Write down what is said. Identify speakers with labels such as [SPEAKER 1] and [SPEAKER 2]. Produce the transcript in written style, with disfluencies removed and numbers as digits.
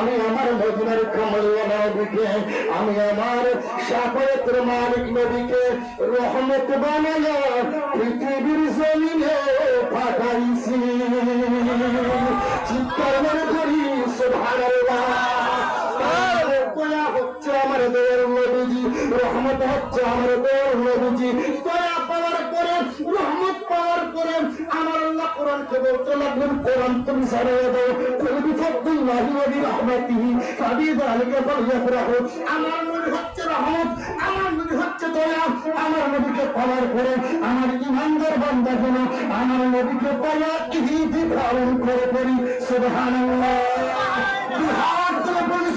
[SPEAKER 1] আমি আমার মদিনার কমলওয়ালা নবীকে, আমি আমার শাফায়াতের মালিক নবীকে রহমত বানায়া পৃথিবীর জমিনে পাঠাইছি। চিৎকার করি সুবহানাল্লাহ। দয়া হচ্ছে আমার দয়ার নবীজি, রহমত হচ্ছে আমার দয়ার নবীজি। দয়া পাওয়ার পরে, রহমত পাওয়ার পরে আমার আল্লাহ কোরআনকে বলতে লাগলেন, কোরআন তুমি ছাড়িয়ে দাও, কুল বিফাদলিল্লাহি ওয়া বিরহমাতিহি ফাবিযালিকা ফালইফরাহু। আমার নবী হচ্ছে রহমত, আমার নবী হচ্ছে দয়া। আমার নবীকে পাওয়ার পরে আমার ইমানদার বান্দা যেন আমার নবীকে পাওয়া ইহিদি পালন করে পড়ি। সুবহানাল্লাহ। বিহার করে বলি